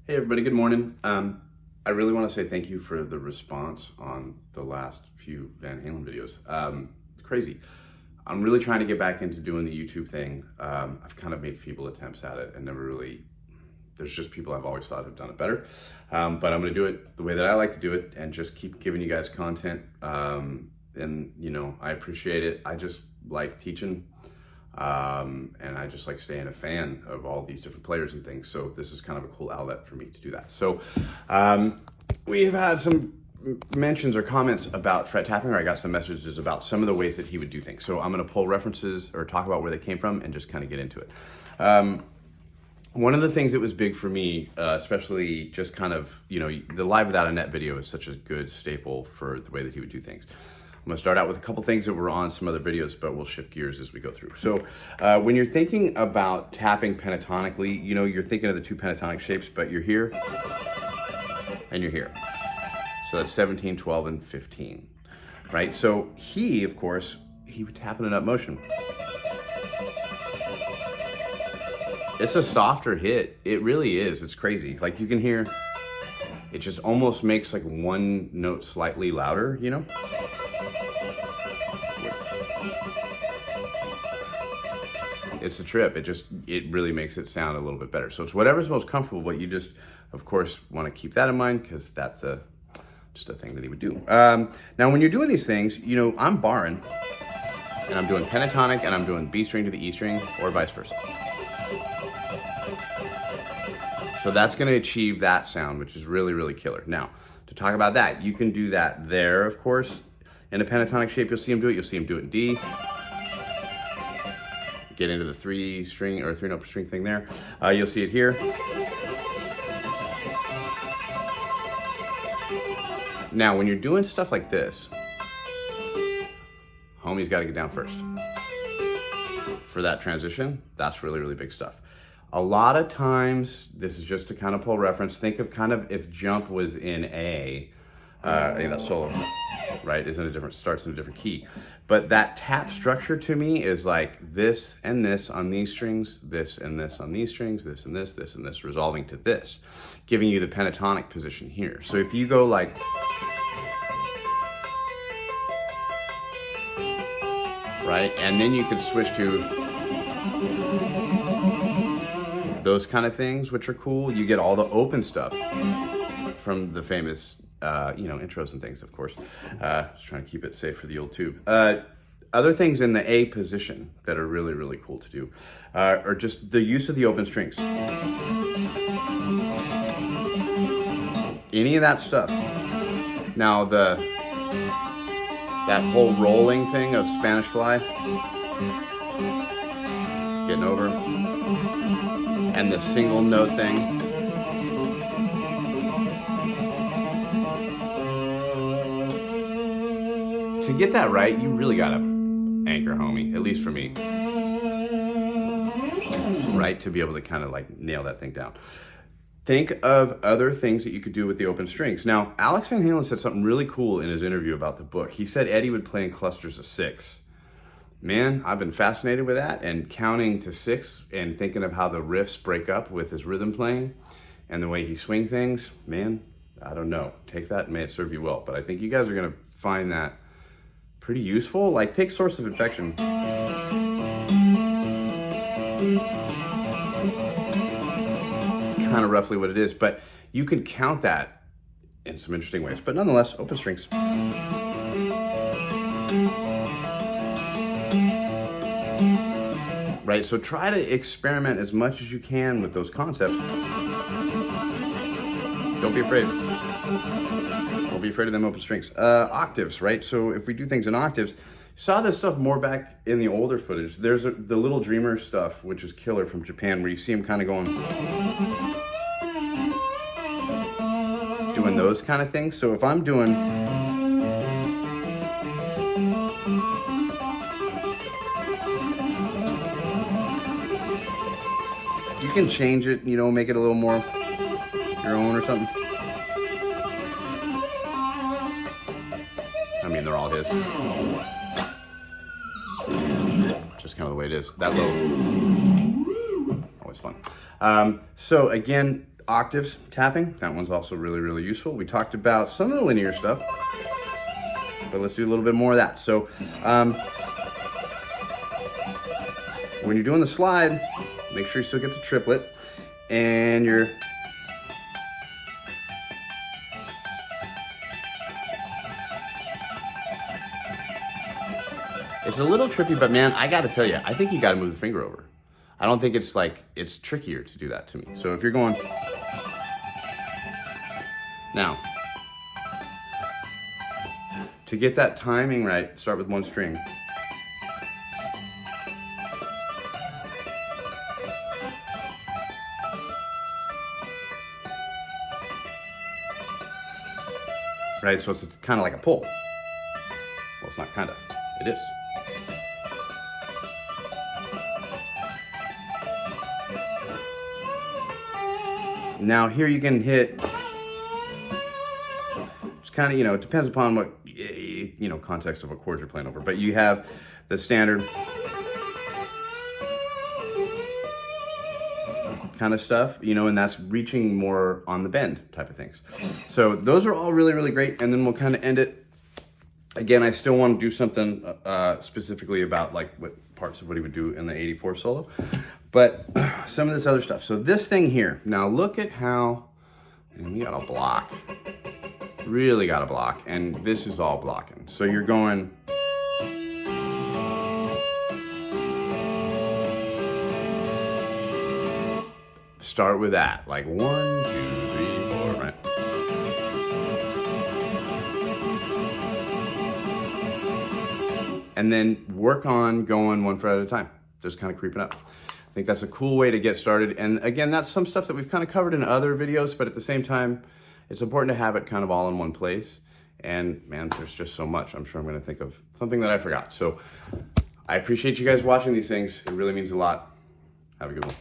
Hey everybody, good morning. I really want to say thank you for the response on the last few Van Halen videos. It's crazy. I'm really trying to get back into doing the YouTube thing. I've kind of made feeble attempts at it and never really, there's just people I've always thought have done it better. But I'm going to do it the way that I like to do it and just keep giving you guys content. And you know, I appreciate it. I just like teaching. And I just like staying a fan of all these different players and things. So this is kind of a cool outlet for me to do that. So we've had some mentions or comments about fret tapping, or I got some messages about some of the ways that he would do things. So I'm going to pull references or talk about where they came from and just kind of get into it. One of the things that was big for me, especially just kind of, you know, the Live Without a Net video is such a good staple for the way that he would do things. I'm gonna start out with a couple things that were on some other videos, but we'll shift gears as we go through. So when you're thinking about tapping pentatonically, you know, you're thinking of the two pentatonic shapes, but you're here and you're here. So that's 17, 12, and 15, right? So he, of course, he would tap in an up motion. It's a softer hit. It really is. It's crazy. Like you can hear, it just almost makes like one note slightly louder, you know? It's a trip. It really makes it sound a little bit better. So it's whatever's most comfortable, but you just, of course, want to keep that in mind because that's just a thing that he would do. Now, when you're doing these things, you know, I'm barring and I'm doing pentatonic and I'm doing B string to the E string or vice versa. So that's going to achieve that sound, which is really, really killer. Now, to talk about that, you can do that there, of course. In a pentatonic shape, you'll see him do it. You'll see him do it in D. Get into the three string or three note string thing there. You'll see it here. Now, when you're doing stuff like this, homie's got to get down first. For that transition, that's really, really big stuff. A lot of times, this is just to kind of pull reference, think of kind of if jump was in A, that solo, right, starts in a different key. But that tap structure to me is like this and this on these strings, this and this on these strings, this and this and this, resolving to this, giving you the pentatonic position here. So if you go like, right, and then you can switch to those kind of things, which are cool. You get all the open stuff from the famous you know, intros and things, of course. Just trying to keep it safe for the old tube. Other things in the A position that are really, really cool to do are just the use of the open strings. Any of that stuff. Now, that whole rolling thing of Spanish Fly, getting over, and the single note thing. To get that right, you really gotta anchor, homie, at least for me, right? To be able to kind of like nail that thing down. Think of other things that you could do with the open strings. Now, Alex Van Halen said something really cool in his interview about the book. He said Eddie would play in clusters of 6. Man, I've been fascinated with that and counting to 6 and thinking of how the riffs break up with his rhythm playing and the way he swing things. Man, I don't know. Take that, may it serve you well. But I think you guys are gonna find that pretty useful. Like, take Source of Infection. It's kind of roughly what it is, but you can count that in some interesting ways. But nonetheless, open strings. Right, so try to experiment as much as you can with those concepts. Don't be afraid. Don't be afraid of them open strings. Octaves, right? So if we do things in octaves, saw this stuff more back in the older footage. There's the Little Dreamer stuff, which is killer from Japan, where you see him kind of doing those kind of things. So if I'm doing, you can change it, you know, make it a little more your own or something. I mean, they're all his. Just kind of the way it is. That low, always fun. So again, octaves tapping. That one's also really, really useful. We talked about some of the linear stuff, but let's do a little bit more of that. So when you're doing the slide, make sure you still get the triplet, and you're it's a little trippy, but man, I gotta tell you, I think you gotta move the finger over. I don't think it's like, it's trickier to do that to me. So if you're going, now, to get that timing right, start with one string. Right, so it's kind of like a pull. Well, it's not kind of, it is. Now here you can hit, it's kind of, you know, it depends upon what, you know, context of what chords you're playing over, but you have the standard kind of stuff, you know, and that's reaching more on the bend type of things. So those are all really, really great. And then we'll kind of end it. Again, I still want to do something specifically about like what parts of what he would do in the 84 solo, but some of this other stuff. So this thing here, now look at how, and you got a block, really got a block, and this is all blocking. So you're going, start with that, like 1, 2, 3, 4, right? And then work on going one fret at a time, just kind of creeping up. I think that's a cool way to get started. And again, that's some stuff that we've kind of covered in other videos, but at the same time, it's important to have it kind of all in one place. And man, there's just so much. I'm sure I'm going to think of something that I forgot. So I appreciate you guys watching these things. It really means a lot. Have a good one.